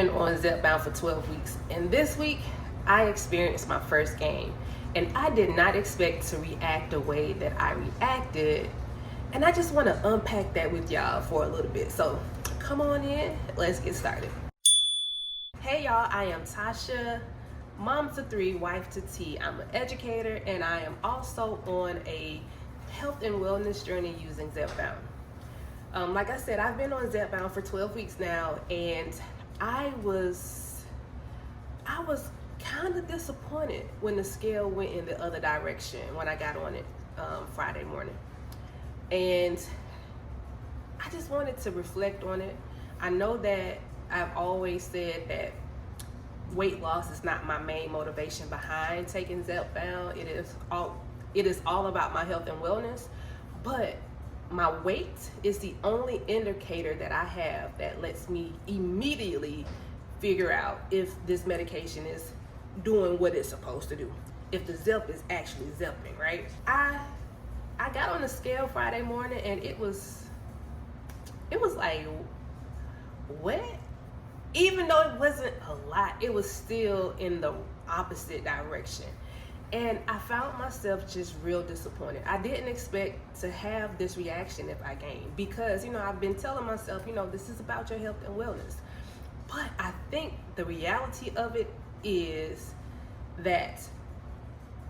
been on Zepbound for 12 weeks, and this week I experienced my first game, and I did not expect to react the way that I reacted, and I just want to unpack that with y'all for a little bit. So come on in, let's get started. Hey y'all, I am Tasha, mom to 3, wife to T. I'm an educator, and I am also on a health and wellness journey using Zepbound. Like I said, I've been on Zepbound for 12 weeks now, and I was kind of disappointed when the scale went in the other direction when I got on it Friday morning. And I just wanted to reflect on it. I know that I've always said that weight loss is not my main motivation behind taking Zepbound. It is all about my health and wellness, but my weight is the only indicator that I have that lets me immediately figure out if this medication is doing what it's supposed to do, if the Zep is actually Zepping, right? I got on the scale Friday morning, and it was like, what? Even though it wasn't a lot, it was still in the opposite direction. And I found myself just real disappointed. I didn't expect to have this reaction if I gained, because, I've been telling myself, this is about your health and wellness. But I think the reality of it is that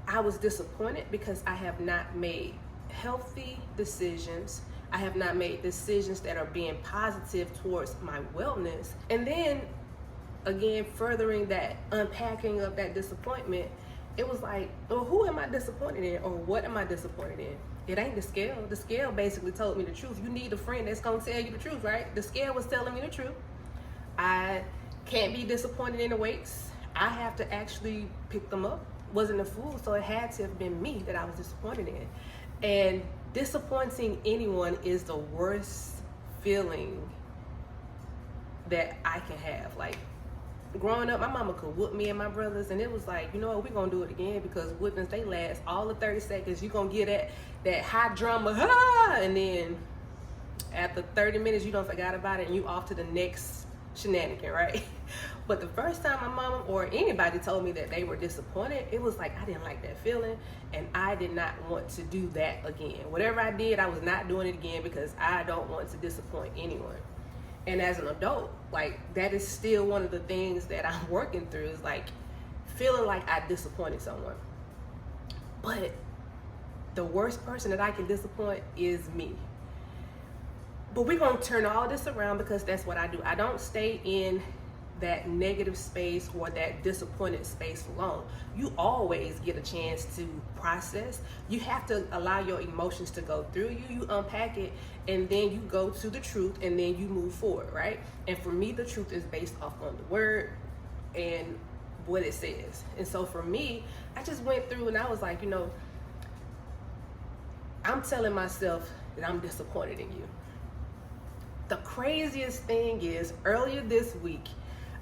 I was disappointed because I have not made healthy decisions. I have not made decisions that are being positive towards my wellness. And then, again, furthering that unpacking of that disappointment, it was like, well, who am I disappointed in, or what am I disappointed in? It ain't the scale. The scale basically told me the truth. You need a friend that's gonna tell you the truth, right? The scale was telling me the truth. I can't be disappointed in the weights. I have to actually pick them up. Wasn't the food, so it had to have been me that I was disappointed in. And disappointing anyone is the worst feeling that I can have. Like, growing up, my mama could whoop me and my brothers, and it was like, you know what, we're gonna do it again, because whoopings, they last all the 30 seconds. You're gonna get that high drama, and then after 30 minutes, you don't forgot about it, and you off to the next shenanigan, right? But the first time my mama or anybody told me that they were disappointed, it was like, I didn't like that feeling, and I did not want to do that again. Whatever I did, I was not doing it again, because I don't want to disappoint anyone. And as an adult, like, that is still one of the things that I'm working through, is like feeling like I disappointed someone. But the worst person that I can disappoint is me. But we're gonna turn all this around, because that's what I do. I don't stay in that negative space or that disappointed space long. You always get a chance to process. You have to allow your emotions to go through you. You unpack it, and then you go to the truth, and then you move forward, right? And for me, the truth is based off on the word and what it says. And so for me, I just went through, and I was like, I'm telling myself that I'm disappointed in you. The craziest thing is, earlier this week,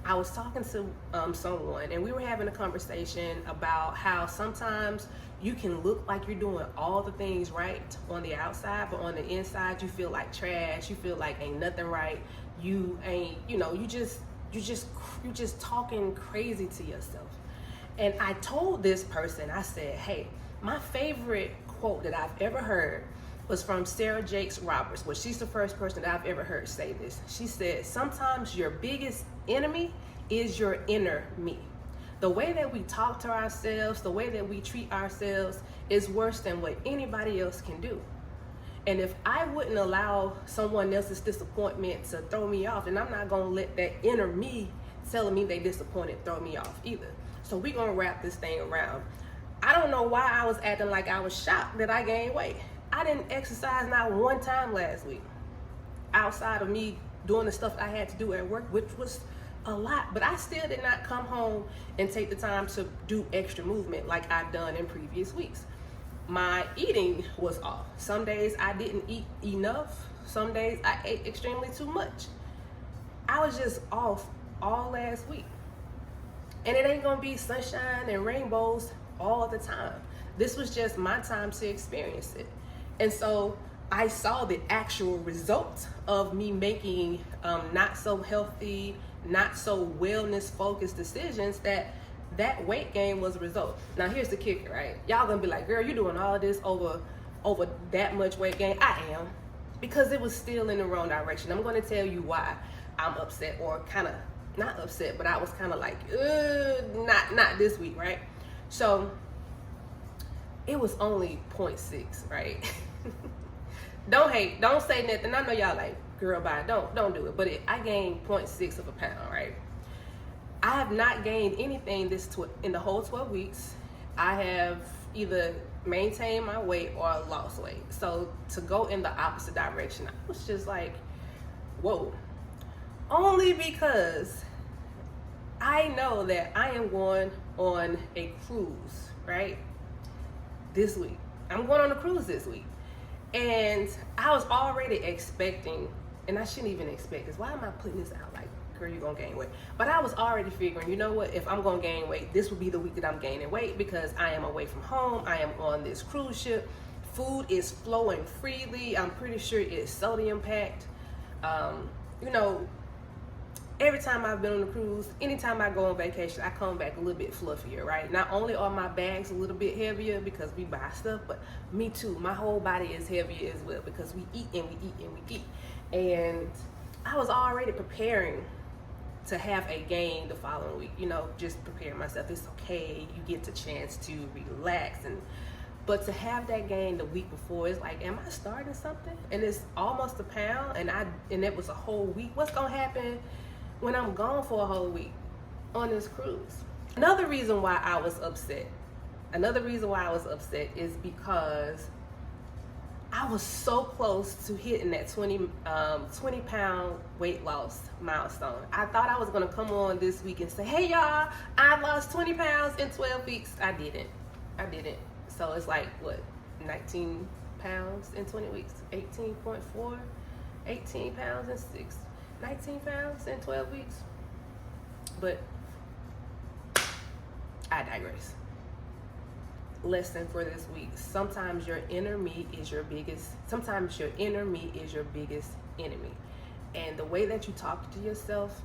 I was talking to someone, and we were having a conversation about how sometimes you can look like you're doing all the things right on the outside, but on the inside you feel like trash. You feel like ain't nothing right. You ain't, you just talking crazy to yourself. And I told this person, I said, hey, my favorite quote that I've ever heard was from Sarah Jakes Roberts. Well, she's the first person that I've ever heard say this. She said, sometimes your biggest enemy is your inner me. The way that we talk to ourselves, the way that we treat ourselves is worse than what anybody else can do. And if I wouldn't allow someone else's disappointment to throw me off, then I'm not gonna let that inner me telling me they disappointed throw me off either. So we're gonna wrap this thing around. I don't know why I was acting like I was shocked that I gained weight. I didn't exercise not one time last week, outside of me doing the stuff I had to do at work, which was a lot. But I still did not come home and take the time to do extra movement like I've done in previous weeks. My eating was off. Some days I didn't eat enough. Some days I ate extremely too much. I was just off all last week. And it ain't gonna be sunshine and rainbows all the time. This was just my time to experience it. And so I saw the actual result of me making not so healthy, not so wellness focused decisions that weight gain was a result. Now here's the kicker, right? Y'all gonna be like, girl, you doing all this over that much weight gain. I am, because it was still in the wrong direction. I'm gonna tell you why I'm upset, or kind of not upset, but I was kind of like, not this week, right? So it was only 0.6, right? Don't hate, don't say nothing. I know y'all like, girl, bye, don't do it. But I gained 0.6 of a pound, right? I have not gained anything in the whole 12 weeks. I have either maintained my weight or lost weight. So to go in the opposite direction, I was just like, whoa. Only because I know that I am going on a cruise, right? This week. I'm going on a cruise this week. And I was already expecting, and I shouldn't even expect this. Why am I putting this out like, girl, you're gonna gain weight? But I was already figuring, you know what, if I'm gonna gain weight, this would be the week that I'm gaining weight, because I am away from home. I am on this cruise ship. Food is flowing freely. I'm pretty sure it's sodium packed. You know, every time I've been on a cruise, anytime I go on vacation, I come back a little bit fluffier, right? Not only are my bags a little bit heavier because we buy stuff, but me too. My whole body is heavier as well, because we eat and we eat and we eat. And I was already preparing to have a gain the following week, you know, just preparing myself. It's okay, you get the chance to relax. But to have that gain the week before, it's like, am I starting something? And it's almost a pound, and it was a whole week. What's gonna happen when I'm gone for a whole week on this cruise? Another reason why I was upset is because I was so close to hitting that 20 pound weight loss milestone. I thought I was gonna come on this week and say, hey y'all, I lost 20 pounds in 12 weeks. I didn't. So it's like, what, 19 pounds in 20 weeks? 18.4, 18 pounds in 19 pounds in 12 weeks. But I digress. Lesson for this week: sometimes your inner me is your biggest enemy. And the way that you talk to yourself,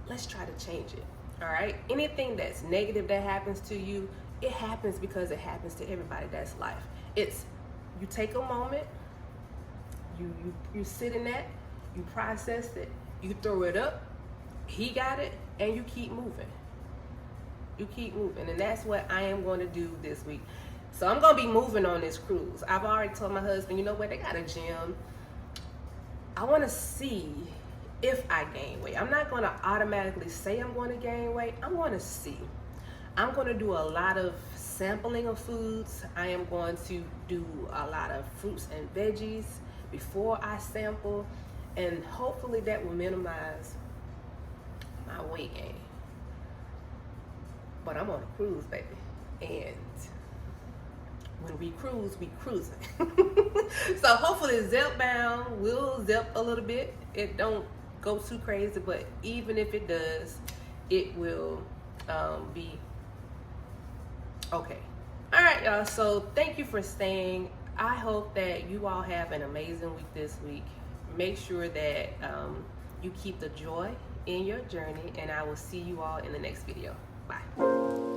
let's try to change it. All right? Anything that's negative that happens to you, it happens because it happens to everybody. That's life. It's, you take a moment, you sit in that, you process it, you throw it up, he got it, and you keep moving. And that's what I am going to do this week. So I'm going to be moving on this cruise. I've already told my husband, you know what, they got a gym. I want to see if I gain weight. I'm not going to automatically say I'm going to gain weight. I'm going to see. I'm going to do a lot of sampling of foods. I am going to do a lot of fruits and veggies before I sample, and hopefully that will minimize my weight gain. But I'm on a cruise, baby, and when we cruise, we cruising. So hopefully Zepbound will zep a little bit. It don't go too crazy, but even if it does, it will be okay. All right, y'all. So thank you for staying. I hope that you all have an amazing week this week. Make sure that you keep the joy in your journey, and I will see you all in the next video. Bye.